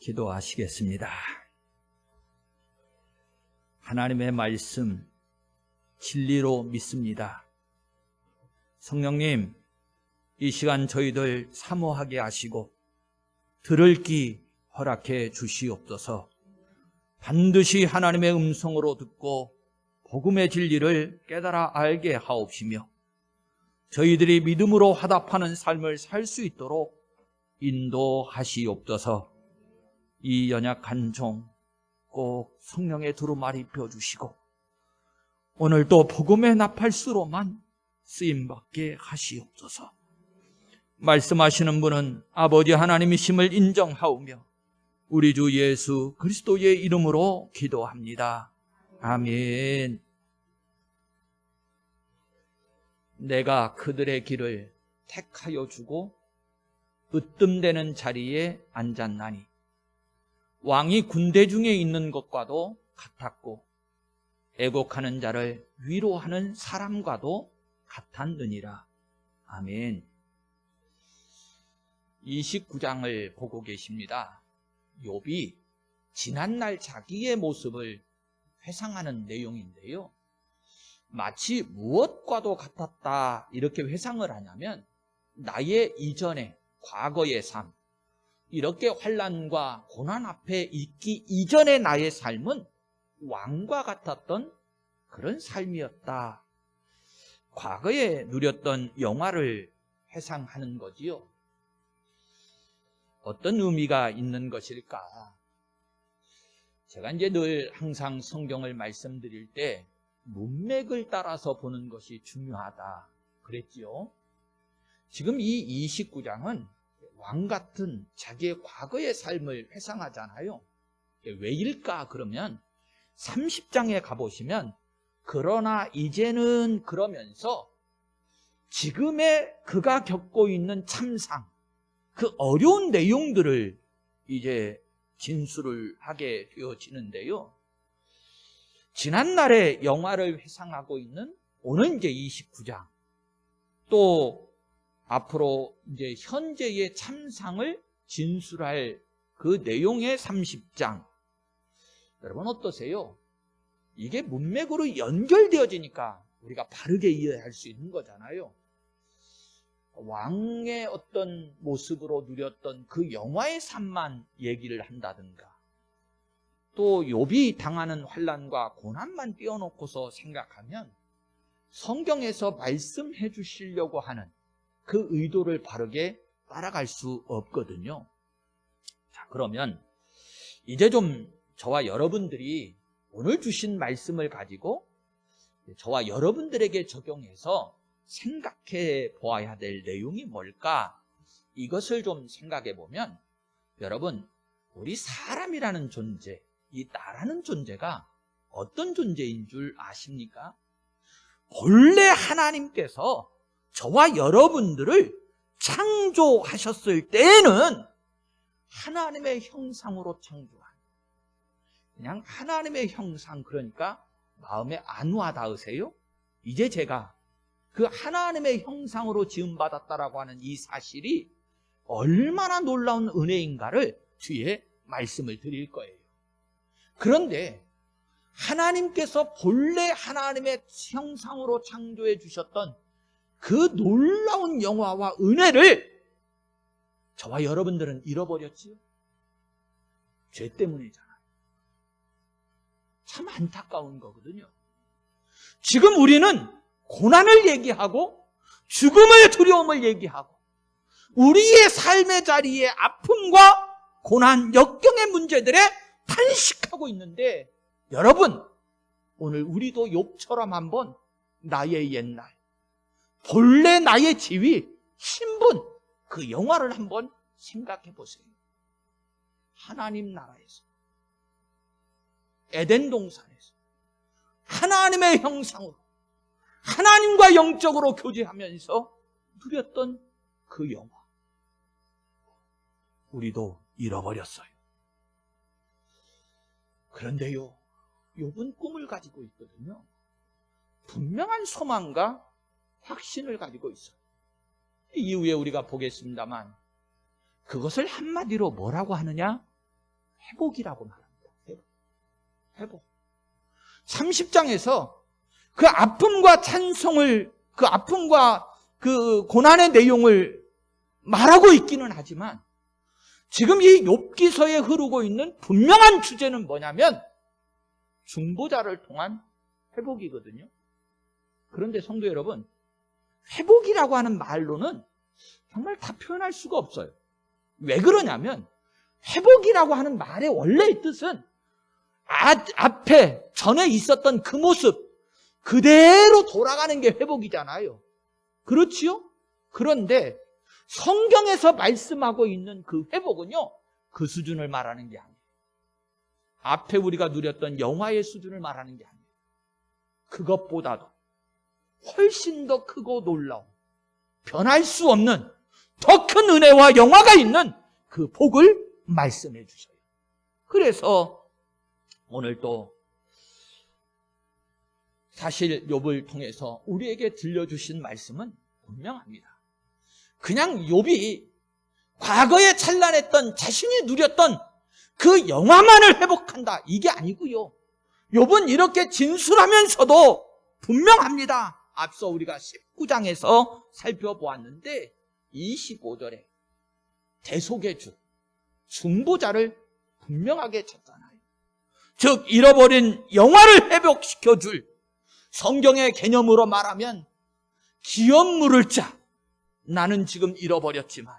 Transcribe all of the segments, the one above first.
기도하시겠습니다. 하나님의 말씀 진리로 믿습니다. 성령님, 이 시간 저희들 사모하게 하시고 들을 귀 허락해 주시옵소서. 반드시 하나님의 음성으로 듣고 복음의 진리를 깨달아 알게 하옵시며 저희들이 믿음으로 화답하는 삶을 살 수 있도록 인도하시옵소서. 이 연약한 종 꼭 성령의 두루마리 입혀주시고 오늘도 복음의 나팔수로만 쓰임받게 하시옵소서. 말씀하시는 분은 아버지 하나님이심을 인정하오며 우리 주 예수 그리스도의 이름으로 기도합니다. 아멘. 내가 그들의 길을 택하여 주고 으뜸되는 자리에 앉았나니 왕이 군대 중에 있는 것과도 같았고 애곡하는 자를 위로하는 사람과도 같았느니라. 아멘. 29장을 보고 계십니다. 욥이 지난날 자기의 모습을 회상하는 내용인데요. 마치 무엇과도 같았다 이렇게 회상을 하냐면 나의 이전의 과거의 삶, 이렇게 환난과 고난 앞에 있기 이전의 나의 삶은 왕과 같았던 그런 삶이었다. 과거에 누렸던 영화를 회상하는 거지요. 어떤 의미가 있는 것일까? 제가 이제 늘 항상 성경을 말씀드릴 때 문맥을 따라서 보는 것이 중요하다 그랬지요. 지금 이 29장은 왕 같은 자기의 과거의 삶을 회상하잖아요. 왜일까? 그러면 30장에 가보시면 그러나 이제는 그러면서 지금의 그가 겪고 있는 참상, 그 어려운 내용들을 이제 진술을 하게 되어지는데요. 지난날의 영화를 회상하고 있는 오늘 이제 29장, 또 앞으로 이제 현재의 참상을 진술할 그 내용의 30장. 여러분 어떠세요? 이게 문맥으로 연결되어지니까 우리가 바르게 이해할 수 있는 거잖아요. 왕의 어떤 모습으로 누렸던 그 영화의 삶만 얘기를 한다든가, 또 욥이 당하는 환난과 고난만 띄워놓고서 생각하면 성경에서 말씀해 주시려고 하는 그 의도를 바르게 따라갈 수 없거든요. 자, 그러면 이제 좀 저와 여러분들이 오늘 주신 말씀을 가지고 저와 여러분들에게 적용해서 생각해 보아야 될 내용이 뭘까? 이것을 좀 생각해 보면 여러분, 우리 사람이라는 존재, 이 나라는 존재가 어떤 존재인 줄 아십니까? 본래 하나님께서 저와 여러분들을 창조하셨을 때에는 하나님의 형상으로 창조한, 그냥 하나님의 형상, 그러니까 마음에 안 와닿으세요? 이제 제가 그 하나님의 형상으로 지음받았다라고 하는 이 사실이 얼마나 놀라운 은혜인가를 뒤에 말씀을 드릴 거예요. 그런데 하나님께서 본래 하나님의 형상으로 창조해 주셨던 그 놀라운 영화와 은혜를 저와 여러분들은 잃어버렸지요. 죄 때문이잖아요. 참 안타까운 거거든요. 지금 우리는 고난을 얘기하고 죽음의 두려움을 얘기하고 우리의 삶의 자리에 아픔과 고난, 역경의 문제들에 탄식하고 있는데, 여러분, 오늘 우리도 욥처럼 한번 나의 옛날, 본래 나의 지위, 신분, 그 영화를 한번 생각해 보세요. 하나님 나라에서, 에덴 동산에서 하나님의 형상으로 하나님과 영적으로 교제하면서 누렸던 그 영화, 우리도 잃어버렸어요. 그런데요, 욥은 꿈을 가지고 있거든요. 분명한 소망과 확신을 가지고 있어요. 이후에 우리가 보겠습니다만 그것을 한마디로 뭐라고 하느냐? 회복이라고 말합니다. 회복. 30장에서 그 아픔과 찬송을, 그 아픔과 그 고난의 내용을 말하고 있기는 하지만 지금 이 욥기서에 흐르고 있는 분명한 주제는 뭐냐면 중보자를 통한 회복이거든요. 그런데 성도 여러분, 회복이라고 하는 말로는 정말 다 표현할 수가 없어요. 왜 그러냐면 회복이라고 하는 말의 원래의 뜻은 앞에 전에 있었던 그 모습 그대로 돌아가는 게 회복이잖아요. 그렇지요? 그런데 성경에서 말씀하고 있는 그 회복은요, 그 수준을 말하는 게 아니에요. 앞에 우리가 누렸던 영화의 수준을 말하는 게 아니에요. 그것보다도 훨씬 더 크고 놀라운, 변할 수 없는 더 큰 은혜와 영화가 있는 그 복을 말씀해 주셔요. 그래서 오늘 또 사실 욥을 통해서 우리에게 들려주신 말씀은 분명합니다. 그냥 욥이 과거에 찬란했던, 자신이 누렸던 그 영화만을 회복한다, 이게 아니고요. 욥은 이렇게 진술하면서도 분명합니다. 앞서 우리가 19장에서 살펴보았는데 25절에 대속의 주, 중보자를 분명하게 쳤잖아요. 즉 잃어버린 영화를 회복시켜줄, 성경의 개념으로 말하면 기업 물을 자, 나는 지금 잃어버렸지만,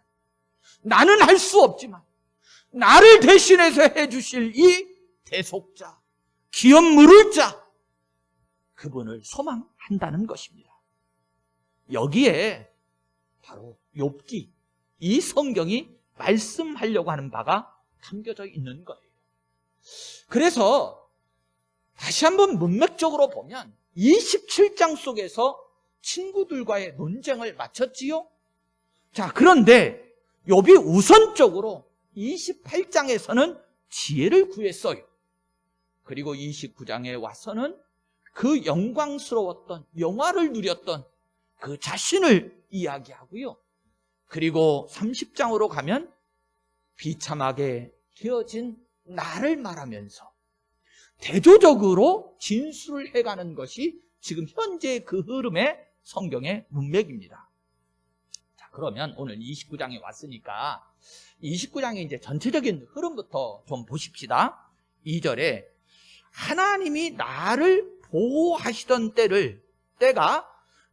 나는 할 수 없지만 나를 대신해서 해주실 이 대속자, 기업 물을 자, 그분을 소망한다는 것입니다. 여기에 바로 욥기, 이 성경이 말씀하려고 하는 바가 담겨져 있는 거예요. 그래서 다시 한번 문맥적으로 보면 27장 속에서 친구들과의 논쟁을 마쳤지요. 자, 그런데 욥이 우선적으로 28장에서는 지혜를 구했어요. 그리고 29장에 와서는 그 영광스러웠던, 영화를 누렸던 그 자신을 이야기하고요. 그리고 30장으로 가면 비참하게 되어진 나를 말하면서 대조적으로 진술을 해가는 것이 지금 현재 그 흐름의 성경의 문맥입니다. 자, 그러면 오늘 29장에 왔으니까 29장의 이제 전체적인 흐름부터 좀 보십시다. 2절에 하나님이 나를 보호하시던 때가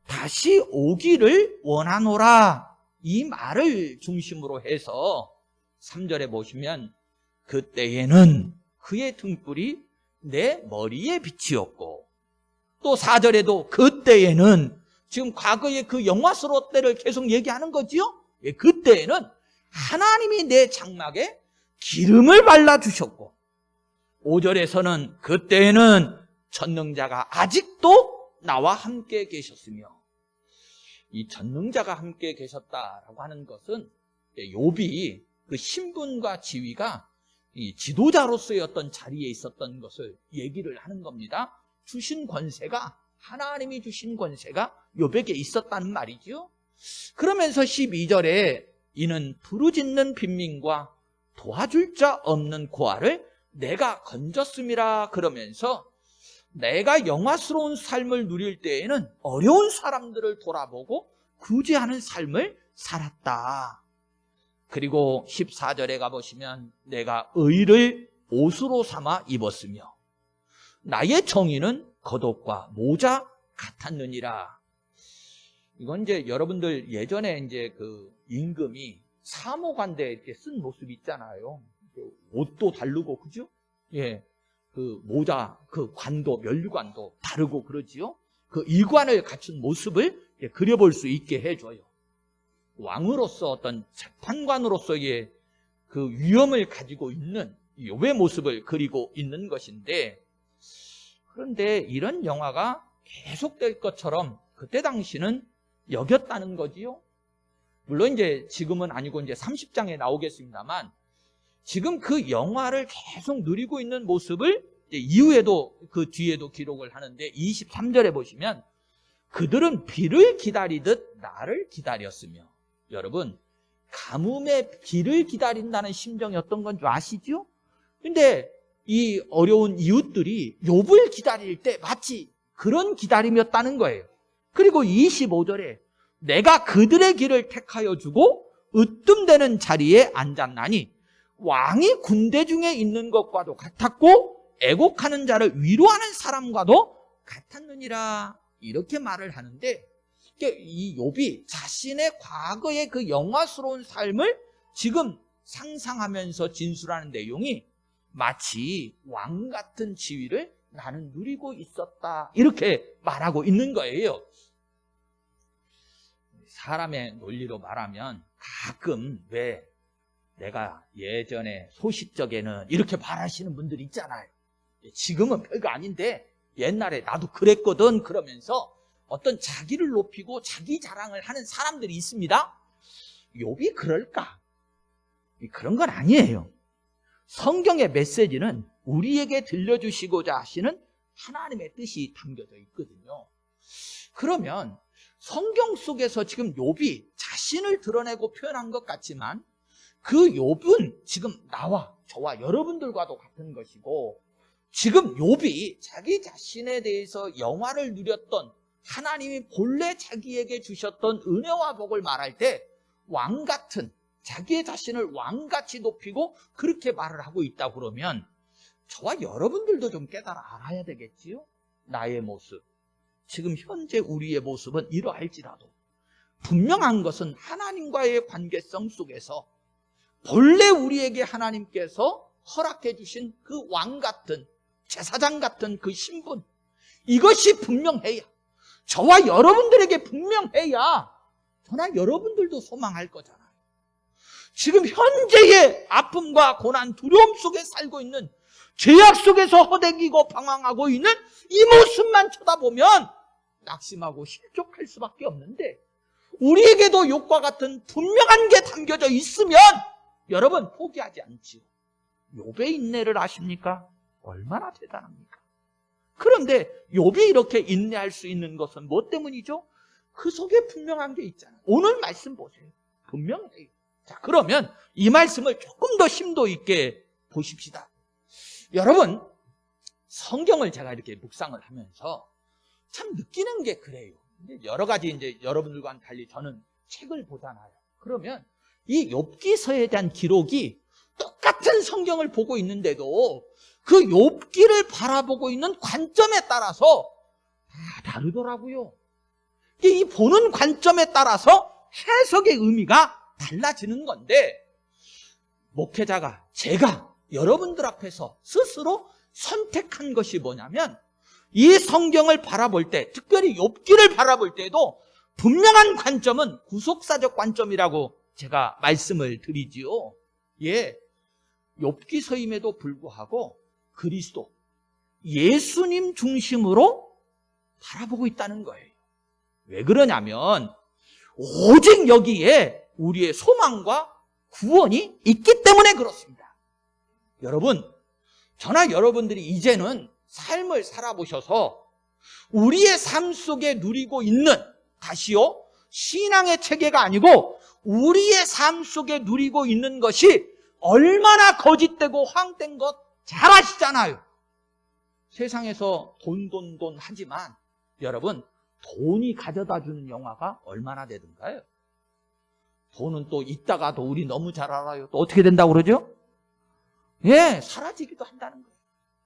다시 오기를 원하노라, 이 말을 중심으로 해서 3절에 보시면 그때에는 그의 등불이 내 머리에 빛이었고, 또 4절에도 그때에는, 지금 과거의 그 영화스러운 때를 계속 얘기하는 거지요. 예, 그때에는 하나님이 내 장막에 기름을 발라주셨고, 5절에서는 그때에는 전능자가 아직도 나와 함께 계셨으며, 이 전능자가 함께 계셨다라고 하는 것은 욥이 그 신분과 지위가 이 지도자로서의 어떤 자리에 있었던 것을 얘기를 하는 겁니다. 주신 권세가, 하나님이 주신 권세가 욥에게 있었다는 말이죠. 그러면서 12절에 이는 부르짖는 빈민과 도와줄 자 없는 고아를 내가 건졌음이라 그러면서 내가 영화스러운 삶을 누릴 때에는 어려운 사람들을 돌아보고 구제하는 삶을 살았다. 그리고 14절에 가보시면 내가 의를 옷으로 삼아 입었으며 나의 정의는 겉옷과 모자 같았느니라. 이건 이제 여러분들 예전에 이제 그 임금이 사모관대에 이렇게 쓴 모습 있잖아요. 옷도 다르고, 그죠? 예. 그 모자, 그 관도, 면류관도 다르고 그러지요. 그 일관을 갖춘 모습을 그려볼 수 있게 해줘요. 왕으로서 어떤 재판관으로서의 그 위엄을 가지고 있는 욥의 모습을 그리고 있는 것인데, 그런데 이런 영화가 계속될 것처럼 그때 당시는 여겼다는 거지요. 물론 이제 지금은 아니고 이제 30장에 나오겠습니다만, 지금 그 영화를 계속 누리고 있는 모습을 이후에도 그 뒤에도 기록을 하는데 23절에 보시면 그들은 비를 기다리듯 나를 기다렸으며, 여러분 가뭄의 비를 기다린다는 심정이 어떤 건 줄 아시죠? 근데 이 어려운 이웃들이 욥을 기다릴 때 마치 그런 기다림이었다는 거예요. 그리고 25절에 내가 그들의 길을 택하여 주고 으뜸되는 자리에 앉았나니 왕이 군대 중에 있는 것과도 같았고 애곡하는 자를 위로하는 사람과도 같았느니라, 이렇게 말을 하는데, 이 욥이 자신의 과거의 그 영화스러운 삶을 지금 상상하면서 진술하는 내용이 마치 왕 같은 지위를 나는 누리고 있었다, 이렇게 말하고 있는 거예요. 사람의 논리로 말하면 가끔 왜 내가 예전에 소시적에는 이렇게 말하시는 분들이 있잖아요. 지금은 별거 아닌데 옛날에 나도 그랬거든, 그러면서 어떤 자기를 높이고 자기 자랑을 하는 사람들이 있습니다. 욥이 그럴까? 그런 건 아니에요. 성경의 메시지는 우리에게 들려주시고자 하시는 하나님의 뜻이 담겨져 있거든요. 그러면 성경 속에서 지금 욥이 자신을 드러내고 표현한 것 같지만 그 욥은 지금 나와 저와 여러분들과도 같은 것이고, 지금 욥이 자기 자신에 대해서 영화를 누렸던 하나님이 본래 자기에게 주셨던 은혜와 복을 말할 때 왕같은, 자기의 자신을 왕같이 높이고 그렇게 말을 하고 있다 그러면 저와 여러분들도 좀 깨달아 알아야 되겠지요. 나의 모습, 지금 현재 우리의 모습은 이러할지라도 분명한 것은 하나님과의 관계성 속에서 본래 우리에게 하나님께서 허락해 주신 그 왕같은, 제사장 같은 그 신분, 이것이 분명해야, 저와 여러분들에게 분명해야 저나 여러분들도 소망할 거잖아요. 지금 현재의 아픔과 고난, 두려움 속에 살고 있는, 죄악 속에서 허덕이고 방황하고 있는 이 모습만 쳐다보면 낙심하고 실족할 수밖에 없는데, 우리에게도 욥과 같은 분명한 게 담겨져 있으면 여러분 포기하지 않지요. 욥의 인내를 아십니까? 얼마나 대단합니까? 그런데 욥이 이렇게 인내할 수 있는 것은 뭐 때문이죠? 그 속에 분명한 게 있잖아요. 오늘 말씀 보세요. 분명해요. 자, 그러면 이 말씀을 조금 더 심도 있게 보십시다. 여러분, 성경을 제가 이렇게 묵상을 하면서 참 느끼는 게 그래요. 여러 가지 이제 여러분들과는 달리 저는 책을 보잖아요. 그러면 이 욥기서에 대한 기록이 똑같은 성경을 보고 있는데도 그 욥기를 바라보고 있는 관점에 따라서 다 다르더라고요. 이 보는 관점에 따라서 해석의 의미가 달라지는 건데, 목회자가, 제가 여러분들 앞에서 스스로 선택한 것이 뭐냐면, 이 성경을 바라볼 때, 특별히 욥기를 바라볼 때도 분명한 관점은 구속사적 관점이라고 제가 말씀을 드리지요. 예, 욥기서임에도 불구하고 그리스도, 예수님 중심으로 바라보고 있다는 거예요. 왜 그러냐면 오직 여기에 우리의 소망과 구원이 있기 때문에 그렇습니다. 여러분, 저나 여러분들이 이제는 삶을 살아보셔서 우리의 삶 속에 누리고 있는, 다시요, 신앙의 체계가 아니고 우리의 삶 속에 누리고 있는 것이 얼마나 거짓되고 황된 것 잘 아시잖아요. 세상에서 돈 하지만 여러분, 돈이 가져다 주는 영화가 얼마나 되던가요? 돈은 또 있다가도 우리 너무 잘 알아요. 또 어떻게 된다고 그러죠? 예, 사라지기도 한다는 거예요.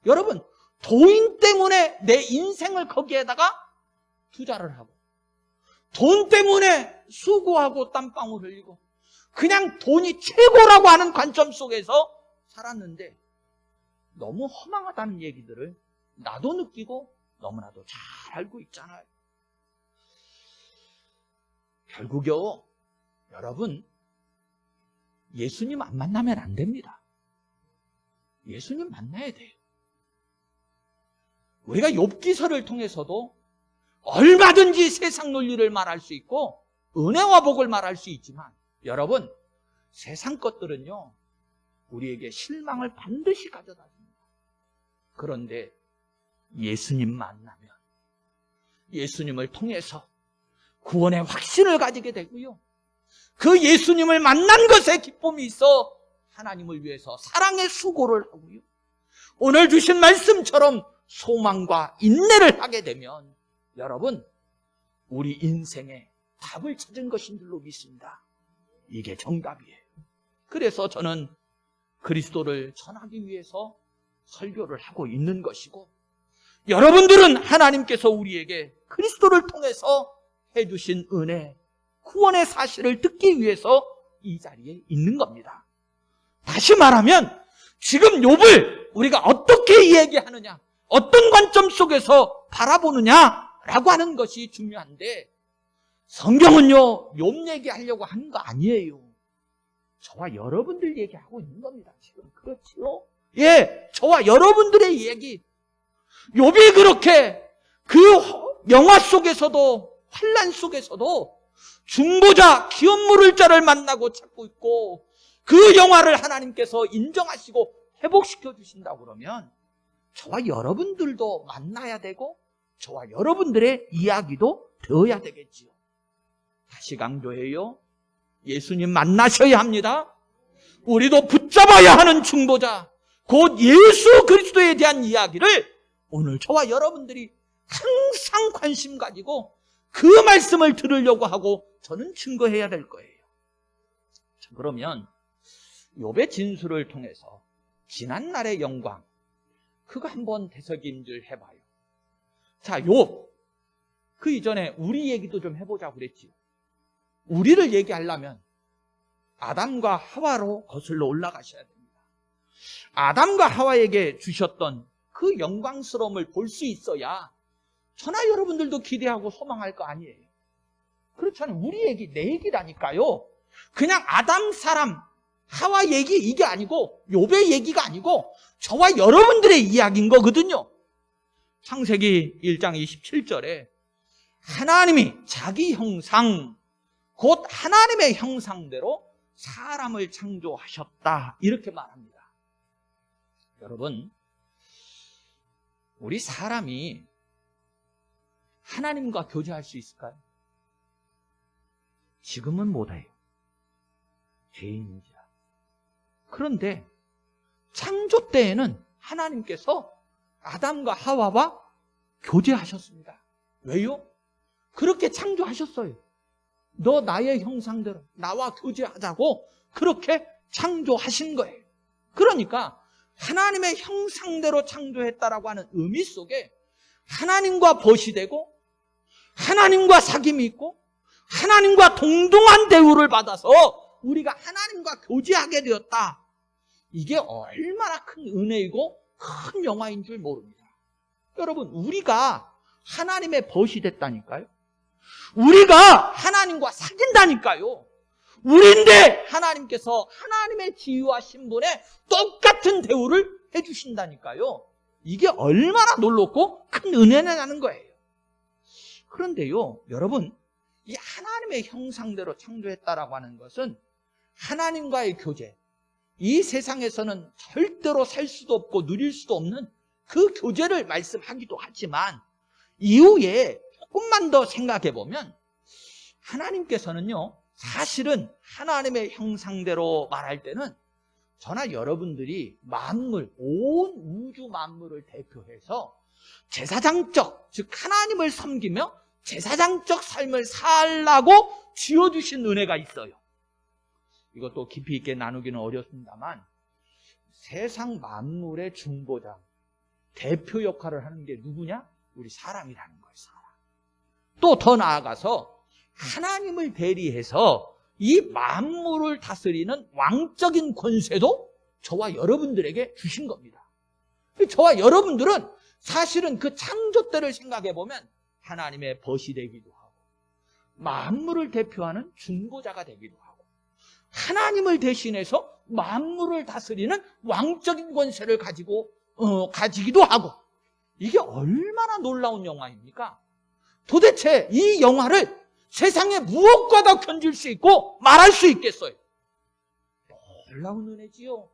여러분, 돈 때문에 내 인생을 거기에다가 투자를 하고, 돈 때문에 수고하고 땀방울 흘리고, 그냥 돈이 최고라고 하는 관점 속에서 살았는데 너무 허망하다는 얘기들을 나도 느끼고 너무나도 잘 알고 있잖아요. 결국요, 여러분, 예수님 안 만나면 안 됩니다. 예수님 만나야 돼요. 우리가 욥기서를 통해서도 얼마든지 세상 논리를 말할 수 있고 은혜와 복을 말할 수 있지만, 여러분, 세상 것들은요, 우리에게 실망을 반드시 가져다 줍니다. 그런데 예수님 만나면 예수님을 통해서 구원의 확신을 가지게 되고요, 그 예수님을 만난 것에 기쁨이 있어 하나님을 위해서 사랑의 수고를 하고요, 오늘 주신 말씀처럼 소망과 인내를 하게 되면 여러분, 우리 인생의 답을 찾은 것인 줄로 믿습니다. 이게 정답이에요. 그래서 저는 그리스도를 전하기 위해서 설교를 하고 있는 것이고, 여러분들은 하나님께서 우리에게 그리스도를 통해서 해주신 은혜, 구원의 사실을 듣기 위해서 이 자리에 있는 겁니다. 다시 말하면 지금 욥을 우리가 어떻게 이야기하느냐, 어떤 관점 속에서 바라보느냐라고 하는 것이 중요한데, 성경은요 욥 얘기하려고 하는 거 아니에요. 저와 여러분들 얘기하고 있는 겁니다. 지금 그렇지요? 예, 저와 여러분들의 얘기. 욥이 그렇게 그 영화 속에서도, 환난 속에서도 중보자, 기업 물을 자를 만나고 찾고 있고, 그 영화를 하나님께서 인정하시고 회복시켜 주신다고 그러면 저와 여러분들도 만나야 되고 저와 여러분들의 이야기도 되어야 되겠지요. 다시 강조해요. 예수님 만나셔야 합니다. 우리도 붙잡아야 하는 중보자, 곧 예수 그리스도에 대한 이야기를 오늘 저와 여러분들이 항상 관심 가지고 그 말씀을 들으려고 하고 저는 증거해야 될 거예요. 자, 그러면 욥의 진술을 통해서 지난날의 영광, 그거 한번 되새김질 해봐요. 자, 욥, 그 이전에 우리 얘기도 좀 해보자고 그랬지요. 우리를 얘기하려면 아담과 하와로 거슬러 올라가셔야 됩니다. 아담과 하와에게 주셨던 그 영광스러움을 볼 수 있어야 저나 여러분들도 기대하고 소망할 거 아니에요. 그렇잖아요. 우리 얘기, 내 얘기라니까요. 그냥 아담 사람, 하와 얘기 이게 아니고, 욥의 얘기가 아니고 저와 여러분들의 이야기인 거거든요. 창세기 1장 27절에 하나님이 자기 형상, 곧 하나님의 형상대로 사람을 창조하셨다, 이렇게 말합니다. 여러분, 우리 사람이 하나님과 교제할 수 있을까요? 지금은 못해요. 죄인이지라. 그런데 창조 때에는 하나님께서 아담과 하와와 교제하셨습니다. 왜요? 그렇게 창조하셨어요. 너 나의 형상대로 나와 교제하자고 그렇게 창조하신 거예요. 그러니까 하나님의 형상대로 창조했다라고 하는 의미 속에 하나님과 벗이 되고 하나님과 사귐이 있고 하나님과 동등한 대우를 받아서 우리가 하나님과 교제하게 되었다. 이게 얼마나 큰 은혜이고 큰 영화인 줄 모릅니다. 여러분, 우리가 하나님의 벗이 됐다니까요. 우리가 하나님과 사귄다니까요. 우리인데 하나님께서 하나님의 지위와 신분에 똑같은 대우를 해주신다니까요. 이게 얼마나 놀랍고 큰 은혜라는 거예요. 그런데요, 여러분, 이 하나님의 형상대로 창조했다라고 하는 것은 하나님과의 교제, 이 세상에서는 절대로 살 수도 없고 누릴 수도 없는 그 교제를 말씀하기도 하지만, 이후에 조금만 더 생각해 보면 하나님께서는요, 사실은 하나님의 형상대로 말할 때는 저나 여러분들이 만물, 온 우주 만물을 대표해서 제사장적, 즉 하나님을 섬기며 제사장적 삶을 살라고 지어주신 은혜가 있어요. 이것도 깊이 있게 나누기는 어렵습니다만, 세상 만물의 중보자, 대표 역할을 하는 게 누구냐? 우리 사람이라는 거예요. 사람. 또 더 나아가서 하나님을 대리해서 이 만물을 다스리는 왕적인 권세도 저와 여러분들에게 주신 겁니다. 저와 여러분들은 사실은 그 창조 때를 생각해 보면 하나님의 벗이 되기도 하고, 만물을 대표하는 중보자가 되기도 하고, 하나님을 대신해서 만물을 다스리는 왕적인 권세를 가지기도 하고, 이게 얼마나 놀라운 영화입니까? 도대체 이 영화를 세상에 무엇과도 견줄 수 있고 말할 수 있겠어요? 놀라운 은혜지요.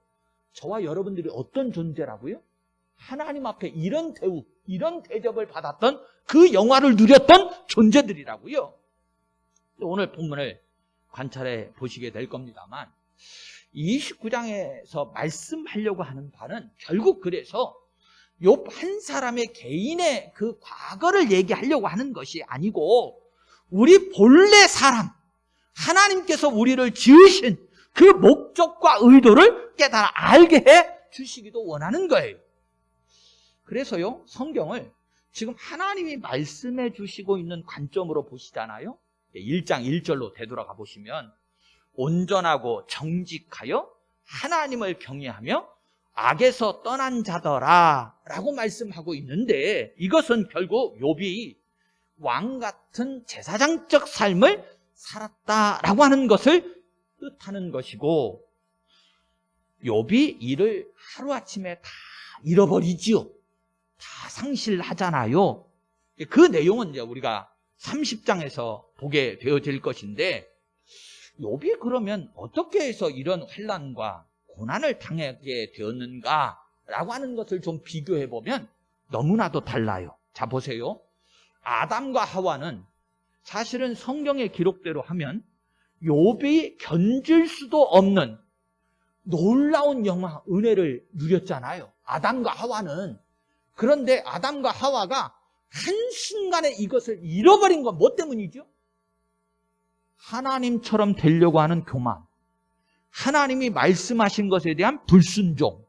저와 여러분들이 어떤 존재라고요? 하나님 앞에 이런 대우, 이런 대접을 받았던 그 영화를 누렸던 존재들이라고요. 오늘 본문을 관찰해 보시게 될 겁니다만, 29장에서 말씀하려고 하는 바는 결국 그래서 욥 한 사람의 개인의 그 과거를 얘기하려고 하는 것이 아니고 우리 본래 사람, 하나님께서 우리를 지으신 그 목적과 의도를 깨달아 알게 해 주시기도 원하는 거예요. 그래서요, 성경을 지금 하나님이 말씀해 주시고 있는 관점으로 보시잖아요. 1장 1절로 되돌아가 보시면 온전하고 정직하여 하나님을 경외하며 악에서 떠난 자더라 라고 말씀하고 있는데, 이것은 결국 욥이 왕 같은 제사장적 삶을 살았다라고 하는 것을 뜻하는 것이고, 욥이 이를 하루아침에 다 잃어버리지요. 다 상실하잖아요. 그 내용은 이제 우리가 30장에서 보게 되어질 것인데, 욥이 그러면 어떻게 해서 이런 환난과 고난을 당하게 되었는가라고 하는 것을 좀 비교해 보면 너무나도 달라요. 자, 보세요. 아담과 하와는 사실은 성경의 기록대로 하면 욥이 견줄 수도 없는 놀라운 영화, 은혜를 누렸잖아요. 아담과 하와는. 그런데 아담과 하와가 한순간에 이것을 잃어버린 건 뭐 때문이죠? 하나님처럼 되려고 하는 교만, 하나님이 말씀하신 것에 대한 불순종,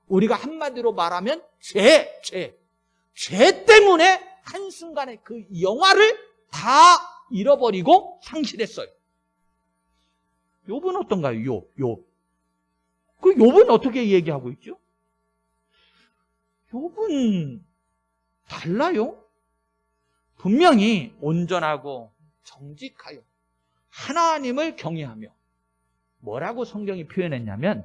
우리가 한마디로 말하면 죄 때문에 한순간에 그 영화를 다 잃어버리고 상실했어요. 욥은 어떤가요? 욥. 그 욥은 어떻게 얘기하고 있죠? 욥은 달라요. 분명히 온전하고 정직하여 하나님을 경외하며, 뭐라고 성경이 표현했냐면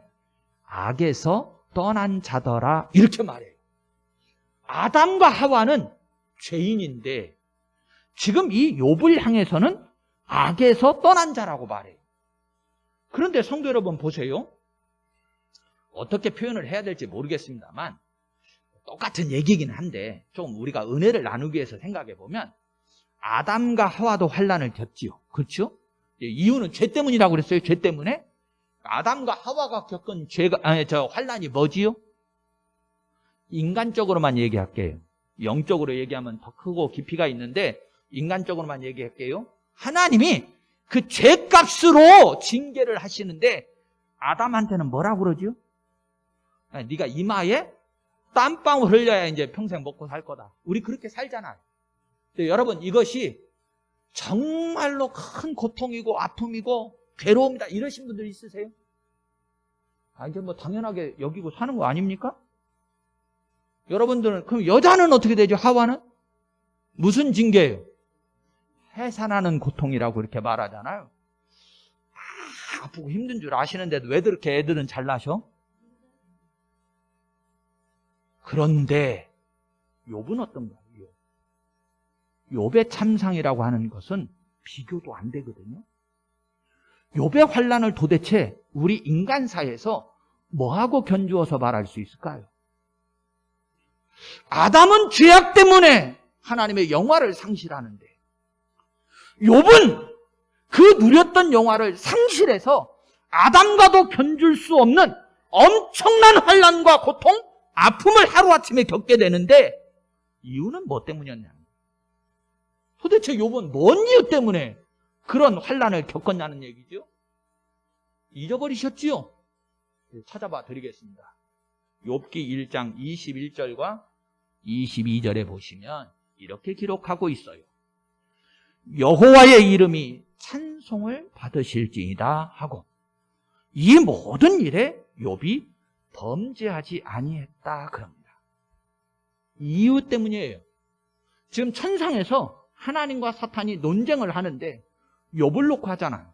악에서 떠난 자더라 이렇게 말해요. 아담과 하와는 죄인인데 지금 이 욥을 향해서는 악에서 떠난 자라고 말해요. 그런데 성도 여러분 보세요. 어떻게 표현을 해야 될지 모르겠습니다만 똑같은 얘기긴 한데 좀 우리가 은혜를 나누기 위해서 생각해 보면, 아담과 하와도 환난을 겪지요. 그렇죠? 이유는 죄 때문이라고 그랬어요. 죄 때문에. 아담과 하와가 겪은 환난이 뭐지요? 인간적으로만 얘기할게요. 영적으로 얘기하면 더 크고 깊이가 있는데 인간적으로만 얘기할게요. 하나님이 그 죄값으로 징계를 하시는데 아담한테는 뭐라고 그러죠? 네가 이마에 땀방울 흘려야 이제 평생 먹고 살 거다. 우리 그렇게 살잖아요. 근데 여러분, 이것이 정말로 큰 고통이고 아픔이고 괴로움이다 이러신 분들 있으세요? 이제 뭐 당연하게 여기고 사는 거 아닙니까? 여러분들은, 그럼 여자는 어떻게 되죠? 하와는? 무슨 징계예요? 해산하는 고통이라고 이렇게 말하잖아요. 아프고 힘든 줄 아시는데도 왜 그렇게 애들은 잘 나셔? 그런데 욥은 어떤가요? 욥의 참상이라고 하는 것은 비교도 안 되거든요. 욥의 환난을 도대체 우리 인간사에서 뭐하고 견주어서 말할 수 있을까요? 아담은 죄악 때문에 하나님의 영화를 상실하는데 욥은 그 누렸던 영화를 상실해서 아담과도 견줄 수 없는 엄청난 환난과 고통, 아픔을 하루아침에 겪게 되는데 이유는 뭐 때문이었냐? 도대체 욥은 뭔 이유 때문에 그런 환난을 겪었냐는 얘기죠. 잊어버리셨지요? 찾아봐 드리겠습니다. 욥기 1장 21절과 22절에 보시면 이렇게 기록하고 있어요. 여호와의 이름이 찬송을 받으실지이다 하고 이 모든 일에 욥이 범죄하지 아니했다 그럽니다. 이유 때문이에요. 지금 천상에서 하나님과 사탄이 논쟁을 하는데 욥을 놓고 하잖아요.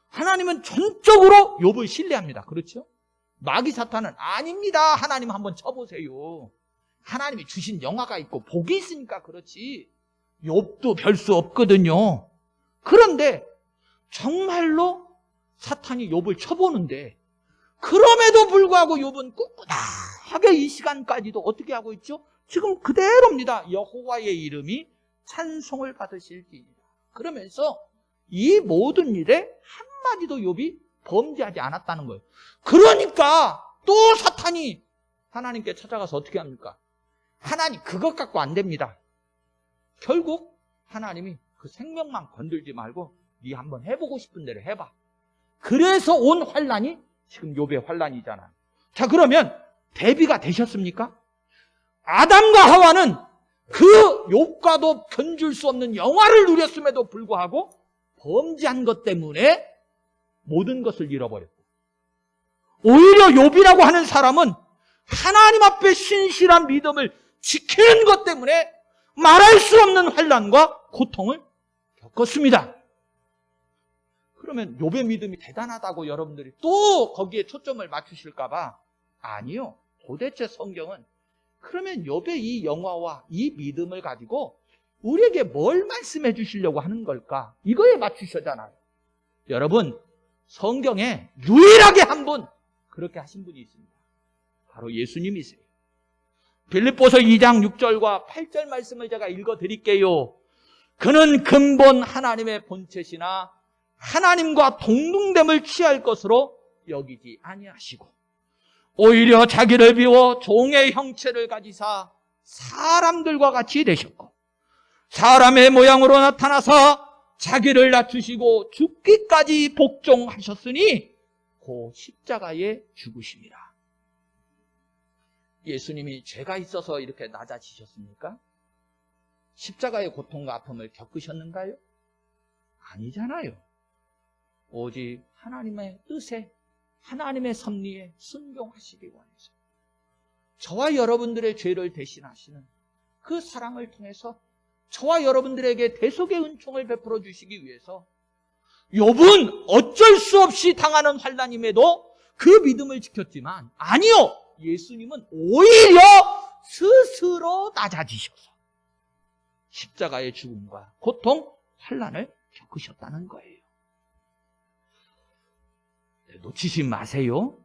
하나님은 전적으로 욥을 신뢰합니다. 그렇죠? 마귀 사탄은 아닙니다. 하나님 한번 쳐보세요. 하나님이 주신 영화가 있고 복이 있으니까 그렇지 욥도 별 수 없거든요. 그런데 정말로 사탄이 욥을 쳐보는데 그럼에도 불구하고 욥은 꿋꿋하게 이 시간까지도 어떻게 하고 있죠? 지금 그대로입니다. 여호와의 이름이 찬송을 받으실지이다. 그러면서 이 모든 일에 한마디도 욥이 범죄하지 않았다는 거예요. 그러니까 또 사탄이 하나님께 찾아가서 어떻게 합니까? 하나님 그것 갖고 안 됩니다. 결국 하나님이 그 생명만 건들지 말고 네 한번 해보고 싶은 대로 해봐. 그래서 온 환란이 지금 욥의 환란이잖아요. 자, 그러면 대비가 되셨습니까? 아담과 하와는 그 욥과도 견줄 수 없는 영화를 누렸음에도 불구하고 범죄한 것 때문에 모든 것을 잃어버렸고, 오히려 욥이라고 하는 사람은 하나님 앞에 신실한 믿음을 지키는 것 때문에 말할 수 없는 환난과 고통을 겪었습니다. 그러면 욥의 믿음이 대단하다고 여러분들이 또 거기에 초점을 맞추실까 봐, 아니요. 도대체 성경은 그러면 욥의 이 영화와 이 믿음을 가지고 우리에게 뭘 말씀해 주시려고 하는 걸까? 이거에 맞추셨잖아요. 여러분, 성경에 유일하게 한 분 그렇게 하신 분이 있습니다. 바로 예수님이세요. 빌립보서 2장 6절과 8절 말씀을 제가 읽어드릴게요. 그는 근본 하나님의 본체시나 하나님과 동등됨을 취할 것으로 여기지 아니하시고 오히려 자기를 비워 종의 형체를 가지사 사람들과 같이 되셨고 사람의 모양으로 나타나서 자기를 낮추시고 죽기까지 복종하셨으니 그 십자가에 죽으심이라. 예수님이 죄가 있어서 이렇게 낮아지셨습니까? 십자가의 고통과 아픔을 겪으셨는가요? 아니잖아요. 오직 하나님의 뜻에, 하나님의 섭리에 순종하시기 원해서 저와 여러분들의 죄를 대신하시는 그 사랑을 통해서 저와 여러분들에게 대속의 은총을 베풀어 주시기 위해서 욥은 어쩔 수 없이 당하는 환난임에도 그 믿음을 지켰지만, 아니요, 예수님은 오히려 스스로 낮아지셔서 십자가의 죽음과 고통, 환난을 겪으셨다는 거예요. 놓치지 마세요.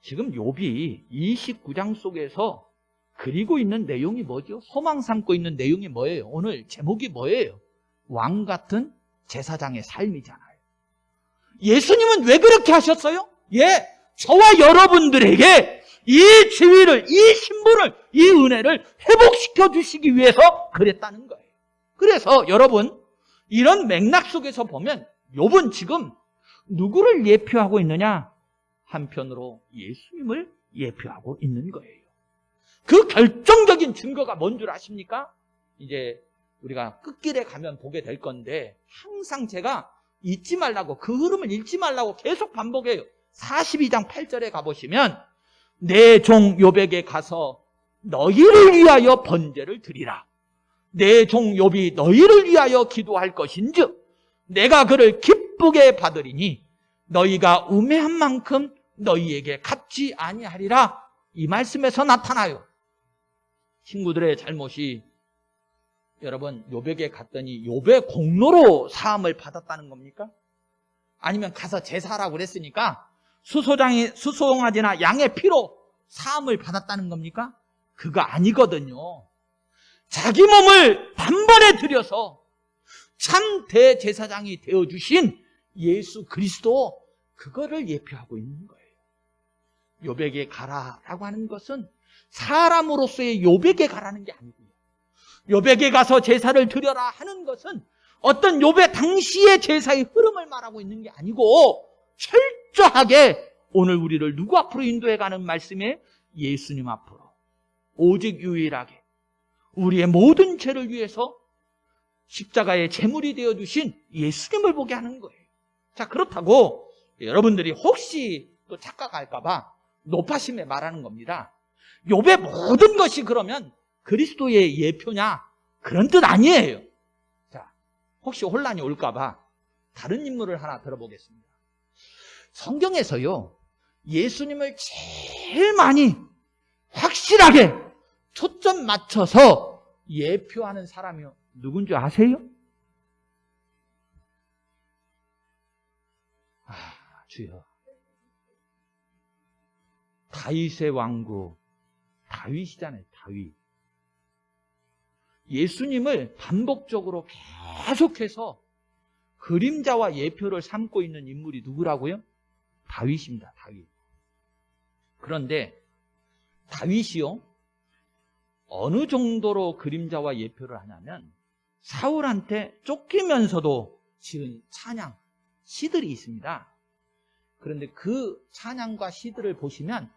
지금 욥이 29장 속에서 그리고 있는 내용이 뭐죠? 소망 삼고 있는 내용이 뭐예요? 오늘 제목이 뭐예요? 왕 같은 제사장의 삶이잖아요. 예수님은 왜 그렇게 하셨어요? 예, 저와 여러분들에게 이 지위를, 이 신분을, 이 은혜를 회복시켜 주시기 위해서 그랬다는 거예요. 그래서 여러분, 이런 맥락 속에서 보면 욥은 지금 누구를 예표하고 있느냐? 한편으로 예수님을 예표하고 있는 거예요. 그 결정적인 증거가 뭔 줄 아십니까? 이제 우리가 끝길에 가면 보게 될 건데, 항상 제가 잊지 말라고, 그 흐름을 잃지 말라고 계속 반복해요. 42장 8절에 가보시면 내 종 욥에게 가서 너희를 위하여 번제를 드리라. 내 종 욥이 너희를 위하여 기도할 것인즉 내가 그를 기쁘게 받으리니 너희가 우매한 만큼 너희에게 갚지 아니하리라. 이 말씀에서 나타나요. 친구들의 잘못이, 여러분, 욥에게 갔더니 욥의 공로로 사함을 받았다는 겁니까? 아니면 가서 제사하라고 그랬으니까 수송아지나 양의 피로 사함을 받았다는 겁니까? 그거 아니거든요. 자기 몸을 단번에 들여서 참 대제사장이 되어주신 예수 그리스도, 그거를 예표하고 있는 거예요. 욥에게 가라라고 하는 것은 사람으로서의 욥에게 가라는 게 아니고요. 욥에게 가서 제사를 드려라 하는 것은 어떤 욥의 당시의 제사의 흐름을 말하고 있는 게 아니고, 철저하게 오늘 우리를 누구 앞으로 인도해가는 말씀에 예수님 앞으로 오직 유일하게 우리의 모든 죄를 위해서 십자가의 제물이 되어주신 예수님을 보게 하는 거예요. 자, 그렇다고 여러분들이 혹시 또 착각할까 봐 높아심에 말하는 겁니다. 욥의 모든 것이 그러면 그리스도의 예표냐, 그런 뜻 아니에요. 자, 혹시 혼란이 올까 봐 다른 인물을 하나 들어보겠습니다. 성경에서요, 예수님을 제일 많이 확실하게 초점 맞춰서 예표하는 사람이요, 누군지 아세요? 주여, 다윗의 왕국, 다윗이잖아요. 다윗. 예수님을 반복적으로 계속해서 그림자와 예표를 삼고 있는 인물이 누구라고요? 다윗입니다. 다윗. 그런데 다윗이요, 어느 정도로 그림자와 예표를 하냐면 사울한테 쫓기면서도 지은 찬양, 시들이 있습니다. 그런데 그 찬양과 시들을 보시면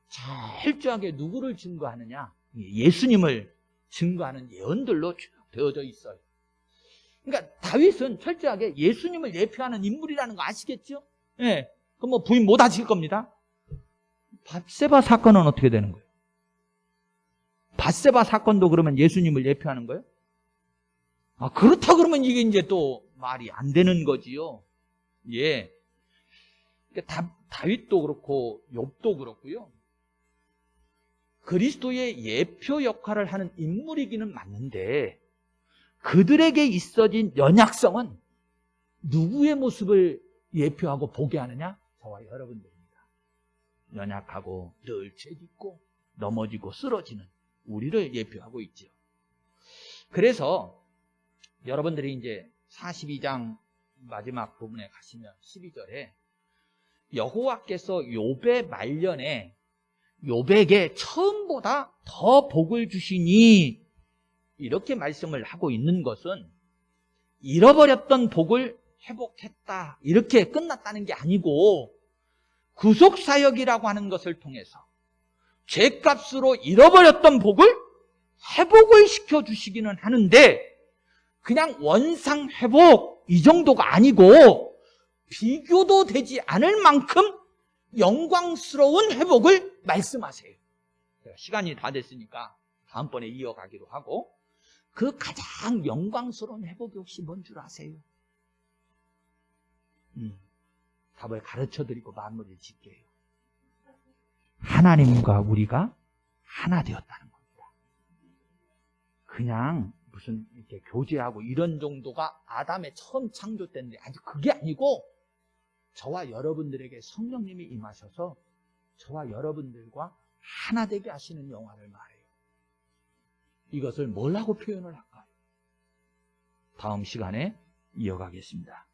철저하게 누구를 증거하느냐? 예수님을 증거하는 예언들로 쭉 되어져 있어요. 그러니까 다윗은 철저하게 예수님을 예표하는 인물이라는 거 아시겠죠? 예. 그럼 뭐 부인 못 하실 겁니다. 밧세바 사건은 어떻게 되는 거예요? 밧세바 사건도 그러면 예수님을 예표하는 거예요? 아, 그렇다 그러면 이게 이제 또 말이 안 되는 거지요. 예. 그러니까 다윗도 그렇고 욥도 그렇고요. 그리스도의 예표 역할을 하는 인물이기는 맞는데 그들에게 있어진 연약성은 누구의 모습을 예표하고 보게 하느냐? 저와 여러분들입니다. 연약하고 늘 죄짓고 넘어지고 쓰러지는 우리를 예표하고 있죠. 그래서 여러분들이 이제 42장 마지막 부분에 가시면 12절에 여호와께서 욥의 말년에 욥에게 처음보다 더 복을 주시니 이렇게 말씀을 하고 있는 것은 잃어버렸던 복을 회복했다 이렇게 끝났다는 게 아니고 구속사역이라고 하는 것을 통해서 죄값으로 잃어버렸던 복을 회복을 시켜주시기는 하는데 그냥 원상회복 이 정도가 아니고 비교도 되지 않을 만큼 영광스러운 회복을 말씀하세요. 시간이 다 됐으니까 다음번에 이어가기로 하고 그 가장 영광스러운 회복이 혹시 뭔 줄 아세요? 답을 가르쳐드리고 마무리를 짓게요. 하나님과 우리가 하나 되었다는 겁니다. 그냥 무슨 이렇게 교제하고 이런 정도가 아담의 처음 창조 때인데 아직 그게 아니고 저와 여러분들에게 성령님이 임하셔서 저와 여러분들과 하나 되게 하시는 영화를 말해요. 이것을 뭐라고 표현을 할까요? 다음 시간에 이어가겠습니다.